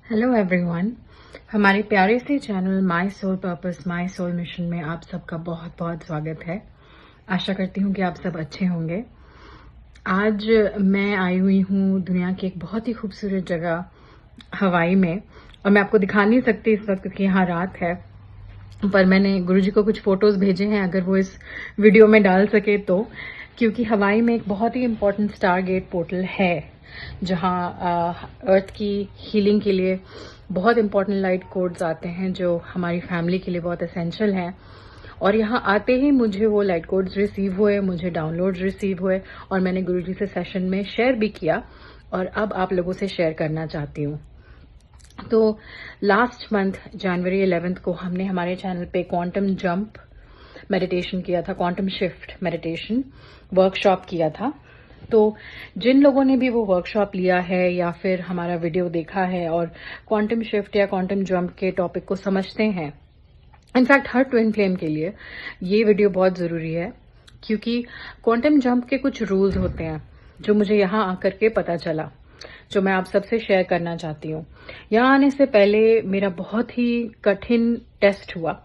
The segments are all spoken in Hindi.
Hello everyone. हमारे प्यारे से channel my soul purpose my soul mission में आप सबका बहुत बहुत स्वागत है। आशा करती हूँ कि आप सब अच्छे होंगे। आज मैं आई हुई हूँ दुनिया की एक बहुत ही खूबसूरत जगह हवाई में, और मैं आपको दिखा नहीं सकती इस वक्त क्योंकि यहाँ रात है, पर मैंने गुरुजी को कुछ फोटोज भेजे हैं, अगर वो इस वीडियो में डाल सके तो। क्योंकि हवाई में एक बहुत ही इम्पोर्टेंट स्टार गेट पोर्टल है जहाँ अर्थ की हीलिंग के लिए बहुत इम्पोर्टेंट लाइट कोड्स आते हैं जो हमारी फैमिली के लिए बहुत एसेंशियल हैं। और यहाँ आते ही मुझे वो लाइट कोड्स रिसीव हुए, मुझे डाउनलोड्स रिसीव हुए, और मैंने गुरुजी से सेशन में शेयर भी किया और अब आप लोगों से शेयर करना चाहती हूँ। तो लास्ट मंथ जनवरी 11 को हमने हमारे चैनल पे क्वांटम जंप मेडिटेशन किया था, क्वांटम शिफ्ट मेडिटेशन वर्कशॉप किया था। तो जिन लोगों ने भी वो वर्कशॉप लिया है या फिर हमारा वीडियो देखा है और क्वांटम शिफ्ट या क्वांटम जंप के टॉपिक को समझते हैं, इनफैक्ट हर ट्विन फ्लेम के लिए ये वीडियो बहुत ज़रूरी है, क्योंकि क्वांटम जंप के कुछ रूल्स होते हैं जो मुझे यहाँ आकर के पता चला, जो मैं आप सबसे शेयर करना चाहती हूँ। यहाँ आने से पहले मेरा बहुत ही कठिन टेस्ट हुआ,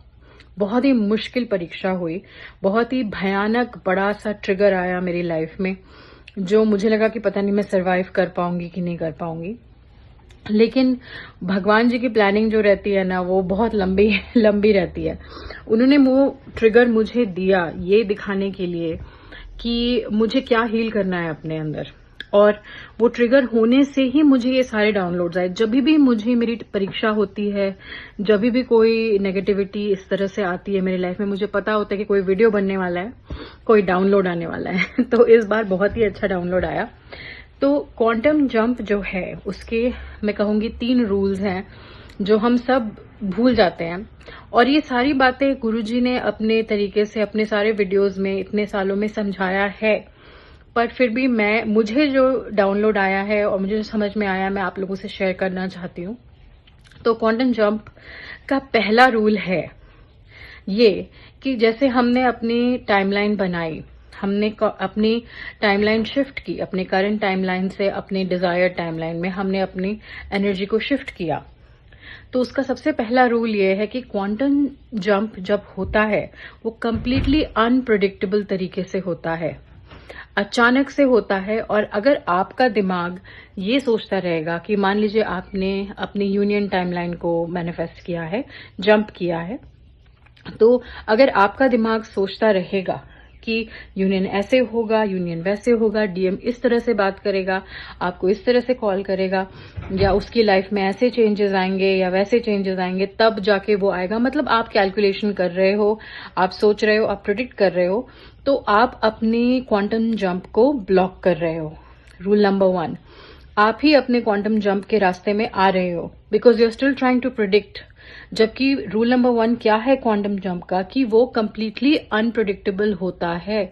बहुत ही मुश्किल परीक्षा हुई, बहुत ही भयानक बड़ा सा ट्रिगर आया मेरी लाइफ में, जो मुझे लगा कि पता नहीं मैं सरवाइव कर पाऊंगी कि नहीं कर पाऊंगी। लेकिन भगवान जी की प्लानिंग जो रहती है ना, वो बहुत लंबी लंबी रहती है। उन्होंने वो ट्रिगर मुझे दिया ये दिखाने के लिए कि मुझे क्या हील करना है अपने अंदर, और वो ट्रिगर होने से ही मुझे ये सारे डाउनलोड्स आए। जब भी मुझे मेरी परीक्षा होती है, जब भी कोई नेगेटिविटी इस तरह से आती है मेरी लाइफ में, मुझे पता होता है कि कोई वीडियो बनने वाला है, कोई डाउनलोड आने वाला है। तो इस बार बहुत ही अच्छा डाउनलोड आया। तो क्वांटम जंप जो है उसके मैं कहूंगी 3 रूल्स हैं जो हम सब भूल जाते हैं, और ये सारी बातें गुरुजी ने अपने तरीके से अपने सारे वीडियोस में इतने सालों में समझाया है, पर फिर भी मुझे जो डाउनलोड आया है और मुझे जो समझ में आया मैं आप लोगों से शेयर करना चाहती हूँ। तो क्वांटम जंप का पहला रूल है ये कि जैसे हमने अपनी टाइमलाइन बनाई, हमने अपनी टाइमलाइन शिफ्ट की, अपने करंट टाइमलाइन से अपने डिजायर्ड टाइमलाइन में हमने अपनी एनर्जी को शिफ्ट किया, तो उसका सबसे पहला रूल ये है कि क्वांटम जंप जब होता है वो कंप्लीटली अनप्रेडिक्टेबल तरीके से होता है, अचानक से होता है। और अगर आपका दिमाग ये सोचता रहेगा कि मान लीजिए आपने अपनी यूनियन टाइमलाइन को मैनिफेस्ट किया है, जंप किया है, तो अगर आपका दिमाग सोचता रहेगा कि यूनियन ऐसे होगा, यूनियन वैसे होगा, डीएम इस तरह से बात करेगा, आपको इस तरह से कॉल करेगा, या उसकी लाइफ में ऐसे चेंजेस आएंगे या वैसे चेंजेस आएंगे, तब जाके वो आएगा, मतलब आप कैलकुलेशन कर रहे हो, आप सोच रहे हो, आप प्रेडिक्ट कर रहे हो, तो आप अपनी क्वांटम जंप को ब्लॉक कर रहे हो। रूल नंबर 1, आप ही अपने क्वांटम जंप के रास्ते में आ रहे हो, because you are still trying to predict. जबकि रूल नंबर 1 क्या है क्वांटम जंप का, कि वो कंप्लीटली अनप्रिडिक्टेबल होता है।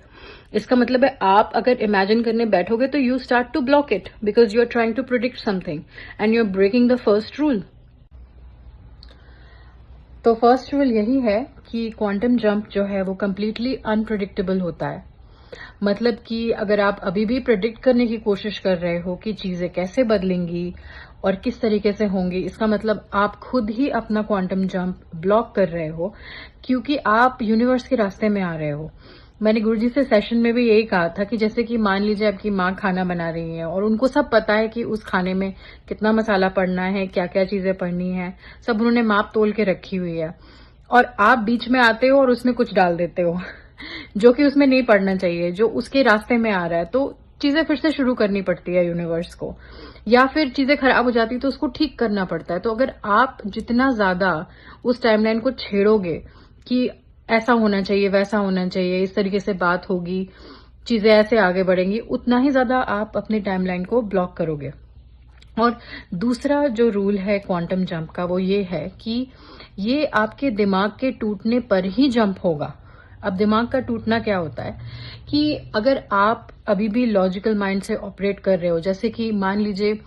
इसका मतलब है आप अगर इमेजिन करने बैठोगे तो you start to block it, because you are trying to predict something and you are breaking the first rule. तो फर्स्ट रूल यही है कि क्वांटम जंप जो है वो कंप्लीटली अनप्रिडिक्टेबल होता है। मतलब कि अगर आप अभी भी प्रेडिक्ट करने की कोशिश कर रहे हो कि चीजें कैसे बदलेंगी और किस तरीके से होंगी, इसका मतलब आप खुद ही अपना क्वांटम जंप ब्लॉक कर रहे हो, क्योंकि आप यूनिवर्स के रास्ते में आ रहे हो। मैंने गुरुजी से सेशन में भी यही कहा था कि जैसे कि मान लीजिए आपकी माँ खाना बना रही है और उनको सब पता है कि उस खाने में कितना मसाला पड़ना है, क्या क्या चीजें पड़नी है, सब उन्होंने माप तोल के रखी हुई है, और आप बीच में आते हो और उसमें कुछ डाल देते हो जो कि उसमें नहीं पड़ना चाहिए, जो उसके रास्ते में आ रहा है। तो चीजें फिर से शुरू करनी पड़ती है यूनिवर्स को, या फिर चीजें खराब हो जाती तो उसको ठीक करना पड़ता है। तो अगर आप जितना ज्यादा उस टाइमलाइन को छेड़ोगे कि ऐसा होना चाहिए, वैसा होना चाहिए, इस तरीके से बात होगी, चीजें ऐसे आगे बढ़ेंगी, उतना ही ज्यादा आप अपनी टाइमलाइन को ब्लॉक करोगे। और दूसरा जो रूल है क्वांटम जंप का वो ये है कि ये आपके दिमाग के टूटने पर ही जंप होगा। अब दिमाग का टूटना क्या होता है कि अगर आप अभी भी लॉजिकल माइंड से ऑपरेट कर रहे हो, जैसे कि मान लीजिए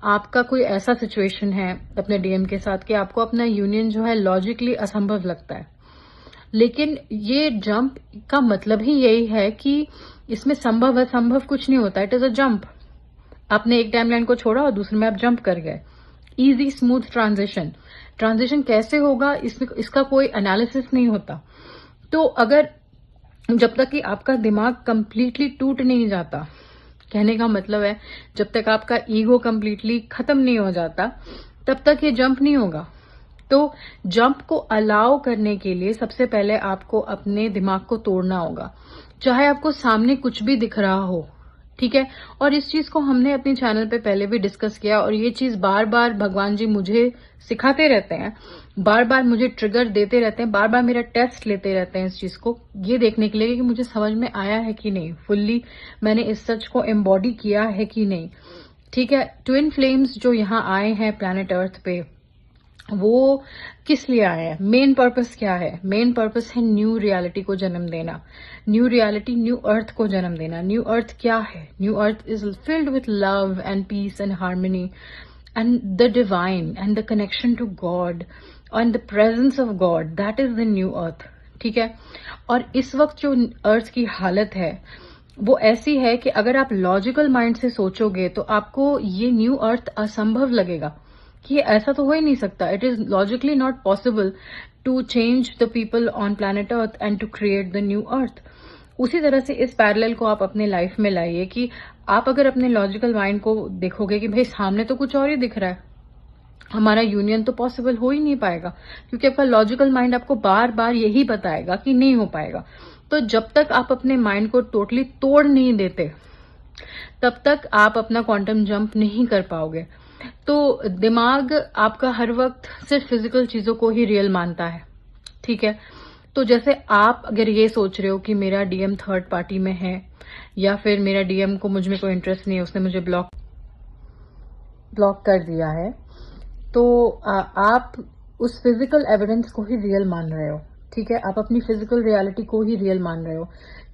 आपका कोई ऐसा सिचुएशन है अपने डीएम के साथ कि आपको अपना यूनियन जो है लॉजिकली असंभव लगता है, लेकिन ये जंप का मतलब ही यही है कि इसमें संभव असंभव कुछ नहीं होता, इट इज अ जंप। आपने एक टाइमलाइन को छोड़ा और दूसरे में आप जंप कर गए। इजी स्मूथ ट्रांजिशन कैसे होगा इसका कोई एनालिसिस नहीं होता। तो अगर जब तक कि आपका दिमाग कंप्लीटली टूट नहीं जाता, कहने का मतलब है जब तक आपका ईगो कंप्लीटली खत्म नहीं हो जाता, तब तक ये जंप नहीं होगा। तो जंप को अलाउ करने के लिए सबसे पहले आपको अपने दिमाग को तोड़ना होगा, चाहे आपको सामने कुछ भी दिख रहा हो, ठीक है। और इस चीज को हमने अपने चैनल पे पहले भी डिस्कस किया, और ये चीज बार बार भगवान जी मुझे सिखाते रहते हैं, बार बार मुझे ट्रिगर देते रहते हैं, बार बार मेरा टेस्ट लेते रहते हैं इस चीज को, ये देखने के लिए कि मुझे समझ में आया है कि नहीं, फुल्ली मैंने इस सच को एम्बॉडी किया है कि नहीं, ठीक है। ट्विन फ्लेम्स जो यहाँ आए हैं प्लैनेट अर्थ पे, वो किस लिए आए हैं, मेन पर्पस क्या है? मेन पर्पस है न्यू रियलिटी को जन्म देना, न्यू रियलिटी, न्यू अर्थ को जन्म देना। न्यू अर्थ क्या है? New earth is filled with love and peace and harmony and the divine and the connection to God and the presence of God, that is the new earth, ठीक है। और इस वक्त जो अर्थ की हालत है वो ऐसी है कि अगर आप लॉजिकल माइंड से सोचोगे तो आपको ये न्यू अर्थ असंभव लगेगा कि ऐसा तो हो ही नहीं सकता। It is logically not possible to change the people on planet earth and to create the new earth. उसी तरह से इस पैरेलल को आप अपने लाइफ में लाइए कि आप अगर अपने लॉजिकल माइंड को देखोगे कि भाई सामने तो कुछ और ही दिख रहा है, हमारा यूनियन तो पॉसिबल हो ही नहीं पाएगा, क्योंकि आपका लॉजिकल माइंड आपको बार बार यही बताएगा कि नहीं हो पाएगा। तो जब तक आप अपने माइंड को टोटली तोड़ नहीं देते, तब तक आप अपना क्वांटम जंप नहीं कर पाओगे। तो दिमाग आपका हर वक्त सिर्फ फिजिकल चीजों को ही रियल मानता है, ठीक है। तो जैसे आप अगर ये सोच रहे हो कि मेरा डीएम थर्ड पार्टी में है, या फिर मेरा डीएम को मुझ में कोई इंटरेस्ट नहीं है, उसने मुझे ब्लॉक कर दिया है, तो आप उस फिजिकल एविडेंस को ही रियल मान रहे हो, ठीक है। आप अपनी फिजिकल रियलिटी को ही रियल मान रहे हो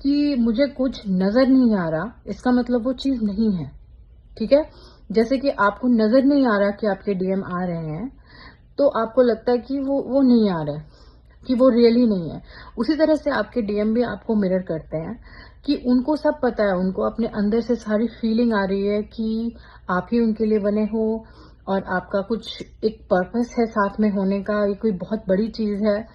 कि मुझे कुछ नजर नहीं आ रहा, इसका मतलब वो चीज नहीं है, ठीक है। जैसे कि आपको नजर नहीं आ रहा कि आपके डीएम आ रहे हैं, तो आपको लगता है कि वो नहीं आ रहा है, कि वो रियल ही नहीं है। उसी तरह से आपके डीएम भी आपको मिरर करते हैं कि उनको सब पता है, उनको अपने अंदर से सारी फीलिंग आ रही है कि आप ही उनके लिए बने हो, और आपका कुछ एक पर्पस है साथ में होने का, ये कोई बहुत बड़ी चीज है,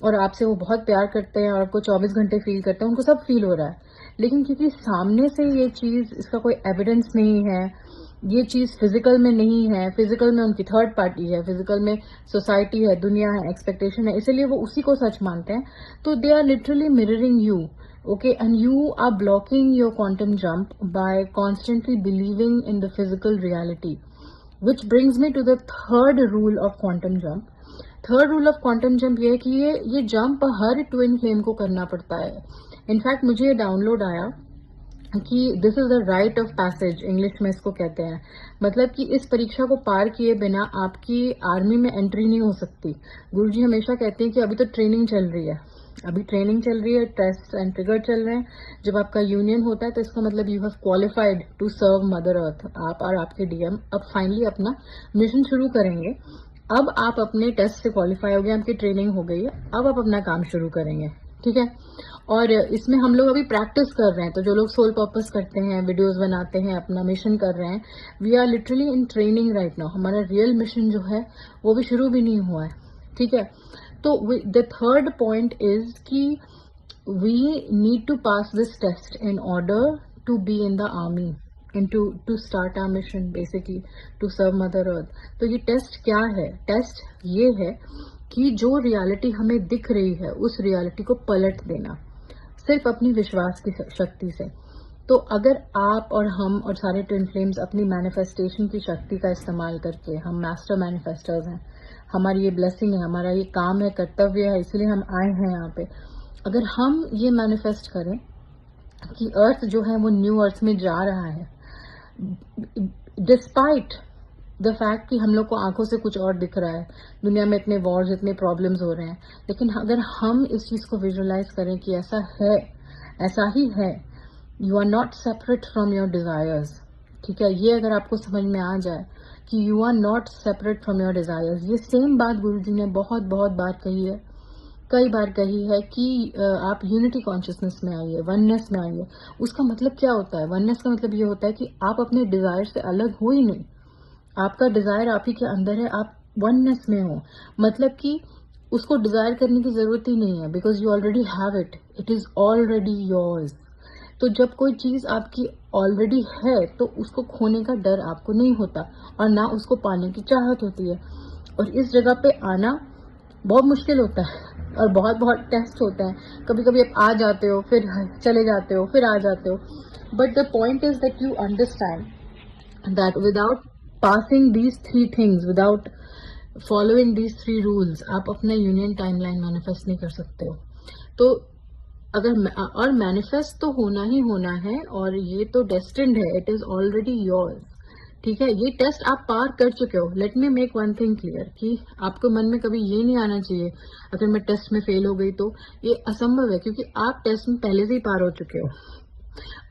और आपसे वो बहुत प्यार करते हैं और आपको 24 घंटे फील करते हैं, उनको सब फील हो रहा है। लेकिन क्योंकि सामने से ये चीज, इसका कोई एविडेंस नहीं है, ये चीज फिजिकल में नहीं है, फिजिकल में उनकी थर्ड पार्टी है, फिजिकल में सोसाइटी है, दुनिया है, एक्सपेक्टेशन है, इसलिए वो उसी को सच मानते हैं। तो they are literally mirroring you, okay, and you are blocking your quantum jump by constantly believing in the physical reality, which brings me to the third rule of quantum jump. Third rule of quantum jump ये है कि ये जंप हर ट्विन फ्लेम को करना पड़ता है। इनफैक्ट मुझे ये डाउनलोड आया कि this is the right of passage, English में इसको कहते हैं। मतलब कि इस परीक्षा को पार किए बिना आपकी आर्मी में एंट्री नहीं हो सकती। गुरुजी हमेशा कहते हैं कि अभी तो ट्रेनिंग चल रही है, अभी ट्रेनिंग चल रही है, टेस्ट एंड ट्रिगर चल रहे हैं। जब आपका यूनियन होता है तो इसका मतलब you have qualified to serve mother earth. आप और आपके डीएम अब फाइनली अपना मिशन शुरू करेंगे। अब आप अपने टेस्ट से क्वालिफाई हो गए, आपकी ट्रेनिंग हो गई है, अब आप अपना काम शुरू करेंगे, ठीक है। और इसमें हम लोग अभी प्रैक्टिस कर रहे हैं। तो जो लोग सोल पर्पस करते हैं, वीडियोस बनाते हैं, अपना मिशन कर रहे हैं, we are literally in training right now. हमारा रियल मिशन जो है वो भी शुरू भी नहीं हुआ है, ठीक है। तो द थर्ड पॉइंट इज कि we need to pass this test in order to be in the army and to start our mission, basically to serve mother earth. तो ये टेस्ट क्या है? टेस्ट ये है कि जो रियलिटी हमें दिख रही है उस रियलिटी को पलट देना, सिर्फ अपनी विश्वास की शक्ति से। तो अगर आप और हम और सारे ट्विन फ्लेम्स अपनी मैनिफेस्टेशन की शक्ति का इस्तेमाल करके, हम मास्टर मैनिफेस्टर्स हैं, हमारी ये ब्लेसिंग है, हमारा ये काम है, कर्तव्य है, इसलिए हम आए हैं यहाँ पे। अगर हम ये मैनिफेस्ट करें कि अर्थ जो है वो न्यू अर्थ में जा रहा है, डिस्पाइट द फैक्ट कि हम लोग को आंखों से कुछ और दिख रहा है, दुनिया में इतने वॉर्स, इतने प्रॉब्लम्स हो रहे हैं, लेकिन अगर हम इस चीज को विजुअलाइज करें कि ऐसा है, ऐसा ही है, you are not separate from your desires, ठीक है। ये अगर आपको समझ में आ जाए कि you are not separate from your desires, ये सेम बात गुरुजी ने बहुत बहुत बार कही है, कई बार कही है कि आप यूनिटी कॉन्शियसनेस में आइए, वननेस में आइए। उसका मतलब क्या होता है? वननेस का मतलब ये होता है कि आप अपने डिजायर से अलग हो ही नहीं, आपका डिजायर आप ही के अंदर है, आप वननेस में हो, मतलब कि उसको डिजायर करने की जरूरत ही नहीं है, because you already have it, it is already yours. तो जब कोई चीज आपकी ऑलरेडी है तो उसको खोने का डर आपको नहीं होता और ना उसको पाने की चाहत होती है। और इस जगह पे आना बहुत मुश्किल होता है और बहुत बहुत टेस्ट होता है। कभी कभी आप आ जाते हो, फिर चले जाते हो, फिर आ जाते हो, but the point is that you understand that without passing these 3 things, without following these 3 rules, आप अपना यूनियन टाइमलाइन मैनिफेस्ट नहीं कर सकते हो। तो अगर और मैनिफेस्ट तो होना ही होना है, और ये तो डेस्टिन्ड है, इट इज ऑलरेडी योर्स। ठीक है, ये टेस्ट आप पार कर चुके हो। Let me make one thing clear कि आपको मन में कभी ये नहीं आना चाहिए अगर मैं टेस्ट में फेल हो गई तो, ये असंभव है, क्योंकि आप टेस्ट में पहले से ही पार हो चुके हो।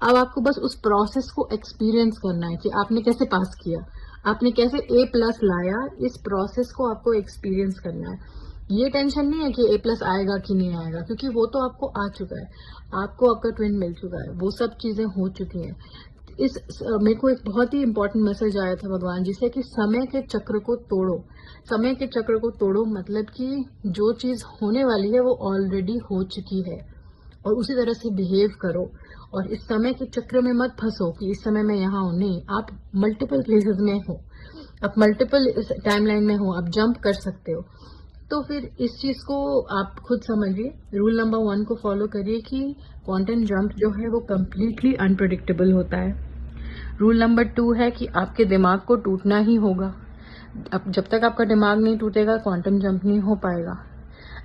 अब आपको बस उस प्रोसेस को एक्सपीरियंस करना है कि आपने कैसे पास किया, आपने कैसे A+ लाया, इस प्रोसेस को आपको एक्सपीरियंस करना है। ये टेंशन नहीं है कि A+ आएगा कि नहीं आएगा, क्योंकि वो तो आपको आ चुका है, आपको आपका ट्विन मिल चुका है, वो सब चीजें हो चुकी हैं। मेरे को एक बहुत ही इंपॉर्टेंट मैसेज आया था भगवान जी से कि समय के चक्र को तोड़ो। समय के चक्र को तोड़ो मतलब कि जो चीज होने वाली है वो ऑलरेडी हो चुकी है, और उसी तरह से बिहेव करो। और इस समय के चक्र में मत फंसो कि इस समय मैं यहाँ हूँ, नहीं, आप मल्टीपल प्लेसेस में हो, आप मल्टीपल टाइमलाइन में हो, आप जंप कर सकते हो। तो फिर इस चीज को आप खुद समझिए। रूल नंबर 1 को फॉलो करिए कि क्वांटम जंप जो है वो कम्प्लीटली अनप्रेडिक्टेबल होता है। रूल नंबर 2 है कि आपके दिमाग को टूटना ही होगा। अब जब तक आपका दिमाग नहीं टूटेगा क्वांटम जंप नहीं हो पाएगा।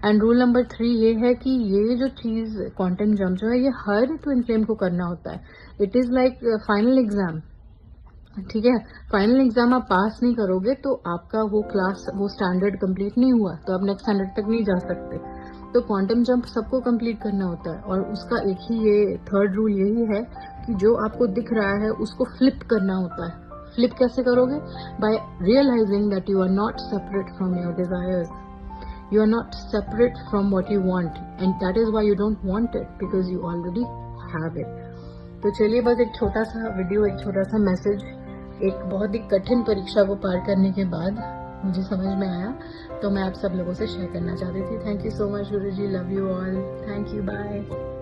एंड रूल नंबर 3 ये है कि ये जो चीज क्वांटम जंप जो है ये हर ट्विन फ्लेम को करना होता है। It is like final exam. ठीक है, फाइनल एग्जाम आप पास नहीं करोगे तो आपका वो क्लास, वो स्टैंडर्ड कंप्लीट नहीं हुआ, तो आप नेक्स्ट स्टैंडर्ड तक नहीं जा सकते। तो क्वांटम जंप सबको कंप्लीट करना होता है, और उसका एक ही ये 3rd रूल यही है कि जो आपको दिख रहा है उसको फ्लिप करना होता है। फ्लिप कैसे करोगे? By realising that you are not separate from your desires, you are not separate from what you want, and that is why you don't want it, because you already have it. तो चलिए, बस एक छोटा सा वीडियो, एक छोटा सा मैसेज, एक बहुत ही कठिन परीक्षा को पार करने के बाद मुझे समझ में आया, तो मैं आप सब लोगों से शेयर करना चाहती थी। Thank you so much Guruji, love you all, thank you, bye.